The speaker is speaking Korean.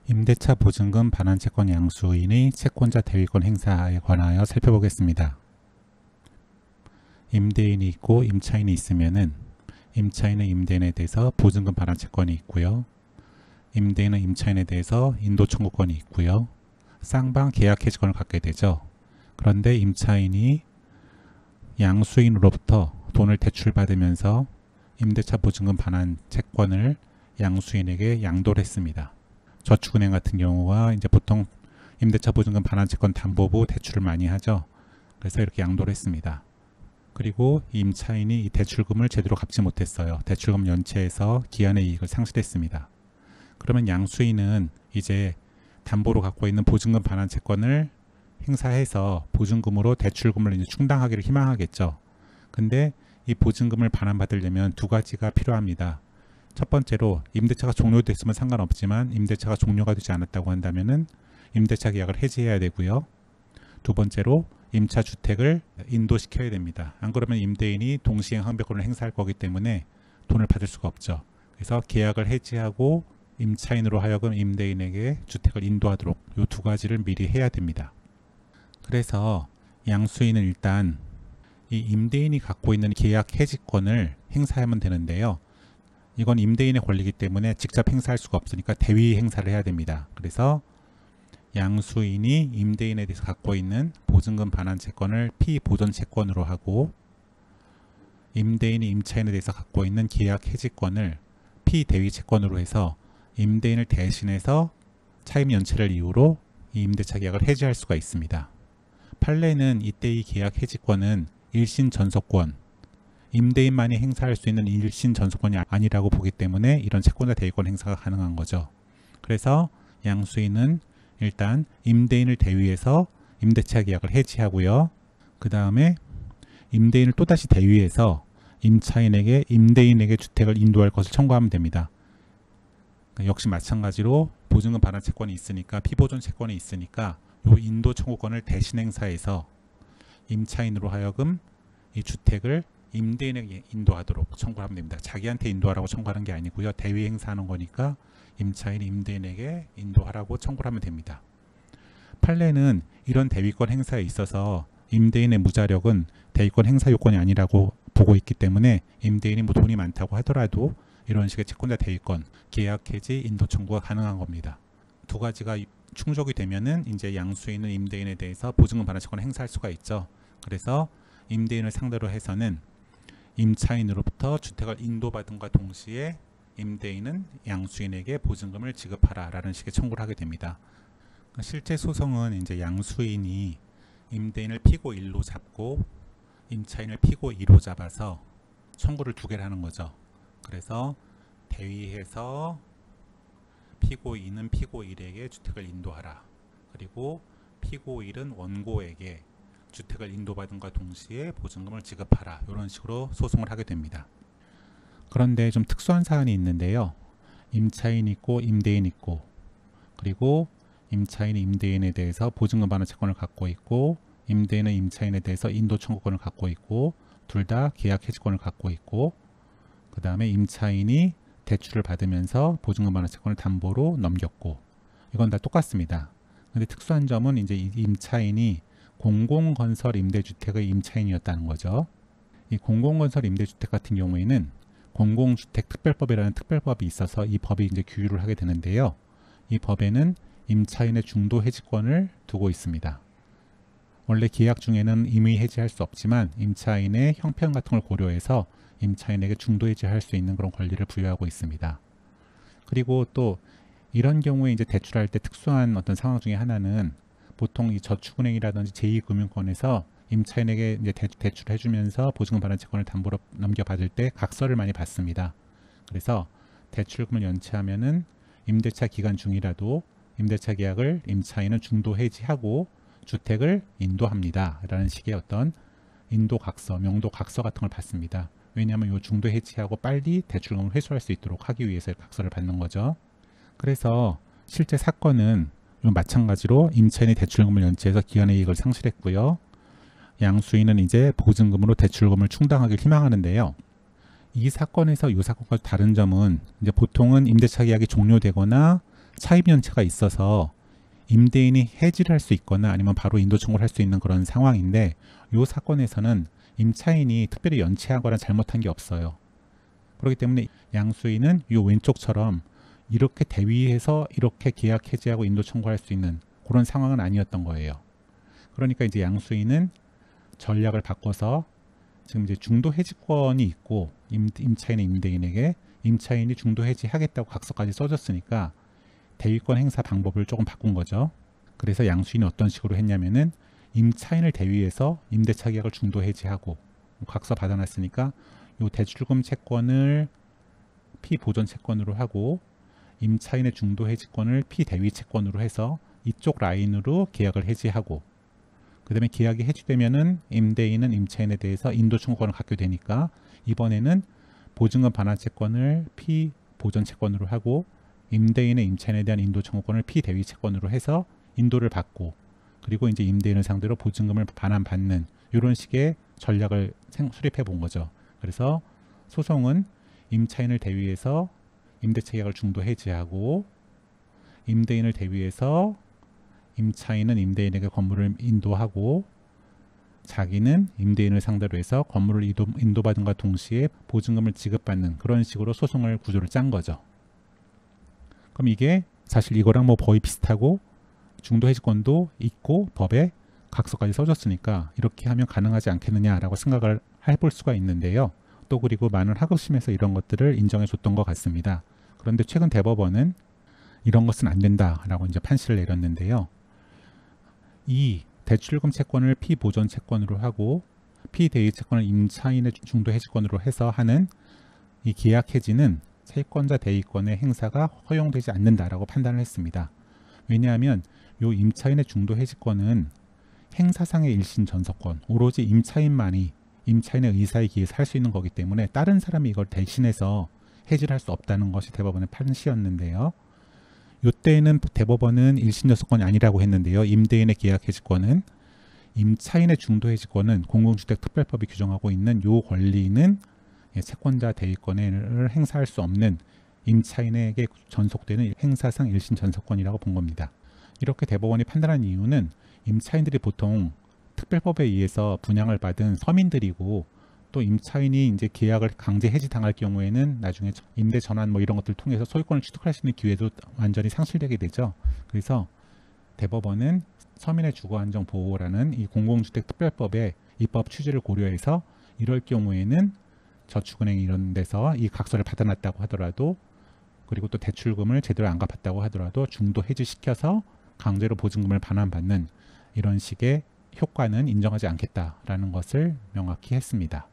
임대차 보증금 반환 채권 양수인의 채권자 대위권 행사에 관하여 살펴보겠습니다. 임대인이 있고 임차인이 있으면은 임차인은 임대인에 대해서 보증금 반환 채권이 있고요. 임대인은 임차인에 대해서 인도 청구권이 있고요. 쌍방 계약 해지권을 갖게 되죠. 그런데 임차인이 양수인으로부터 돈을 대출받으면서 임대차 보증금 반환 채권을 양수인에게 양도를 했습니다. 저축은행 같은 경우가 이제 보통 임대차 보증금 반환 채권 담보부 대출을 많이 하죠. 그래서 이렇게 양도를 했습니다. 그리고 임차인이 이 대출금을 제대로 갚지 못했어요. 대출금 연체해서 기한의 이익을 상실했습니다. 그러면 양수인은 이제 담보로 갖고 있는 보증금 반환 채권을 행사해서 보증금으로 대출금을 이제 충당하기를 희망하겠죠. 근데 이 보증금을 반환받으려면 두 가지가 필요합니다. 첫 번째로 임대차가 종료됐으면 상관없지만 임대차가 종료가 되지 않았다고 한다면은 임대차 계약을 해지해야 되고요. 두 번째로 임차 주택을 인도시켜야 됩니다. 안 그러면 임대인이 동시행 항배권을 행사할 거기 때문에 돈을 받을 수가 없죠. 그래서 계약을 해지하고 임차인으로 하여금 임대인에게 주택을 인도하도록 이 두 가지를 미리 해야 됩니다. 그래서 양수인은 일단 이 임대인이 갖고 있는 계약 해지권을 행사하면 되는데요. 이건 임대인의 권리이기 때문에 직접 행사할 수가 없으니까 대위 행사를 해야 됩니다. 그래서 양수인이 임대인에 대해서 갖고 있는 보증금 반환 채권을 피보존 채권으로 하고 임대인이 임차인에 대해서 갖고 있는 계약 해지권을 피대위 채권으로 해서 임대인을 대신해서 차임 연체를 이유로 이 임대차 계약을 해지할 수가 있습니다. 판례는 이때 이 계약 해지권은 일신 전속권, 임대인만이 행사할 수 있는 일신 전속권이 아니라고 보기 때문에 이런 채권자 대위권 행사가 가능한 거죠. 그래서 양수인은 일단 임대인을 대위해서 임대차 계약을 해지하고요. 그 다음에 임대인을 또다시 대위해서 임대인에게 주택을 인도할 것을 청구하면 됩니다. 역시 마찬가지로 보증금 반환 채권이 있으니까 피보존 채권이 있으니까 이 인도 청구권을 대신 행사해서 임차인으로 하여금 이 주택을 임대인에게 인도하도록 청구하면 됩니다. 자기한테 인도하라고 청구하는 게 아니고요. 대위 행사하는 거니까 임차인이 임대인에게 인도하라고 청구를 하면 됩니다. 판례는 이런 대위권 행사에 있어서 임대인의 무자력은 대위권 행사 요건이 아니라고 보고 있기 때문에 임대인이 뭐 돈이 많다고 하더라도 이런 식의 채권자 대위권, 계약 해지, 인도 청구가 가능한 겁니다. 두 가지가 충족이 되면은 이제 양수인은 임대인에 대해서 보증금 반환 채권을 행사할 수가 있죠. 그래서 임대인을 상대로 해서는 임차인으로부터 주택을 인도받음과 동시에 임대인은 양수인에게 보증금을 지급하라 라는 식의 청구를 하게 됩니다. 실제 소송은 이제 양수인이 임대인을 피고 1로 잡고 임차인을 피고 2로 잡아서 청구를 두 개를 하는 거죠. 그래서 대위해서 피고 2는 피고 1에게 주택을 인도하라. 그리고 피고 1은 원고에게 주택을 인도받음과 동시에 보증금을 지급하라. 이런 식으로 소송을 하게 됩니다. 그런데 좀 특수한 사안이 있는데요. 임차인 있고 임대인 있고 그리고 임차인이 임대인에 대해서 보증금 반환 채권을 갖고 있고 임대인은 임차인에 대해서 인도 청구권을 갖고 있고 둘 다 계약 해지권을 갖고 있고 그 다음에 임차인이 대출을 받으면서 보증금 반환 채권을 담보로 넘겼고 이건 다 똑같습니다. 근데 특수한 점은 이제 이 임차인이 공공건설 임대주택의 임차인이었다는 거죠. 이 공공건설 임대주택 같은 경우에는 공공주택특별법이라는 특별법이 있어서 이 법이 이제 규율을 하게 되는데요. 이 법에는 임차인의 중도 해지권을 두고 있습니다. 원래 계약 중에는 임의 해지할 수 없지만 임차인의 형편 같은 걸 고려해서 임차인에게 중도 해지할 수 있는 그런 권리를 부여하고 있습니다. 그리고 또 이런 경우에 이제 대출할 때 특수한 어떤 상황 중에 하나는 보통 이 저축은행이라든지 제2금융권에서 임차인에게 이제 대출을 해주면서 보증금 반환 채권을 담보로 넘겨받을 때 각서를 많이 받습니다. 그래서 대출금을 연체하면은 임대차 기간 중이라도 임대차 계약을 임차인은 중도 해지하고 주택을 인도합니다. 라는 식의 어떤 인도 각서, 명도 각서 같은 걸 받습니다. 왜냐하면 이 중도 해지하고 빨리 대출금을 회수할 수 있도록 하기 위해서 각서를 받는 거죠. 그래서 실제 사건은 마찬가지로 임차인이 대출금을 연체해서 기한의 이익을 상실했고요. 양수인은 이제 보증금으로 대출금을 충당하길 희망하는데요. 이 사건에서 이 사건과 다른 점은 이제 보통은 임대차 계약이 종료되거나 차입 연체가 있어서 임대인이 해지를 할 수 있거나 아니면 바로 인도 청구를 할 수 있는 그런 상황인데, 이 사건에서는 임차인이 특별히 연체하거나 잘못한 게 없어요. 그렇기 때문에 양수인은 이 왼쪽처럼 이렇게 대위해서 이렇게 계약 해지하고 인도 청구할 수 있는 그런 상황은 아니었던 거예요. 그러니까 이제 양수인은 전략을 바꿔서 지금 이제 중도 해지권이 있고 임차인의 임대인에게 임차인이 중도 해지하겠다고 각서까지 써줬으니까 대위권 행사 방법을 조금 바꾼 거죠. 그래서 양수인이 어떤 식으로 했냐면은 임차인을 대위해서 임대차 계약을 중도 해지하고 각서 받아놨으니까 이 대출금 채권을 피보전 채권으로 하고 임차인의 중도 해지권을 피대위 채권으로 해서 이쪽 라인으로 계약을 해지하고, 그 다음에 계약이 해지되면은 임대인은 임차인에 대해서 인도 청구권을 갖게 되니까 이번에는 보증금 반환 채권을 피보전 채권으로 하고 임대인의 임차인에 대한 인도 청구권을 피대위 채권으로 해서 인도를 받고, 그리고 이제 임대인을 상대로 보증금을 반환받는 이런 식의 전략을 수립해 본 거죠. 그래서 소송은 임차인을 대위해서 임대차 계약을 중도 해지하고, 임대인을 대위해서 임차인은 임대인에게 건물을 인도하고, 자기는 임대인을 상대로 해서 건물을 인도받은과 동시에 보증금을 지급받는 그런 식으로 소송을 구조를 짠 거죠. 그럼 이게 사실 이거랑 뭐 거의 비슷하고 중도 해지권도 있고 법에 각서까지 써줬으니까 이렇게 하면 가능하지 않겠느냐라고 생각을 해볼 수가 있는데요. 또 그리고 많은 학업심에서 이런 것들을 인정해 줬던 것 같습니다. 그런데 최근 대법원은 이런 것은 안 된다라고 이제 판시를 내렸는데요. 이 대출금 채권을 피보전 채권으로 하고 피대위 채권을 임차인의 중도 해지권으로 해서 하는 이 계약 해지는 채권자 대위권의 행사가 허용되지 않는다라고 판단을 했습니다. 왜냐하면 이 임차인의 중도 해지권은 행사상의 일신 전서권, 오로지 임차인만이 임차인의 의사에 기해서 할 수 있는 거기 때문에 다른 사람이 이걸 대신해서 해지를 할 수 없다는 것이 대법원의 판시였는데요. 이때는 대법원은 일신 전서권이 아니라고 했는데요. 임대인의 계약 해지권은 임차인의 중도 해지권은 공공주택특별법이 규정하고 있는 이 권리는 채권자 대위권을 행사할 수 없는 임차인에게 전속되는 행사상 일신 전서권이라고 본 겁니다. 이렇게 대법원이 판단한 이유는 임차인들이 보통 특별법에 의해서 분양을 받은 서민들이고, 또 임차인이 이제 계약을 강제 해지당할 경우에는 나중에 임대 전환 뭐 이런 것들을 통해서 소유권을 취득할 수 있는 기회도 완전히 상실되게 되죠. 그래서 대법원은 서민의 주거안정 보호라는 이 공공주택특별법의 입법 취지를 고려해서 이럴 경우에는 저축은행 이런 데서 이 각서를 받아놨다고 하더라도, 그리고 또 대출금을 제대로 안 갚았다고 하더라도 중도 해지시켜서 강제로 보증금을 반환받는 이런 식의 효과는 인정하지 않겠다라는 것을 명확히 했습니다.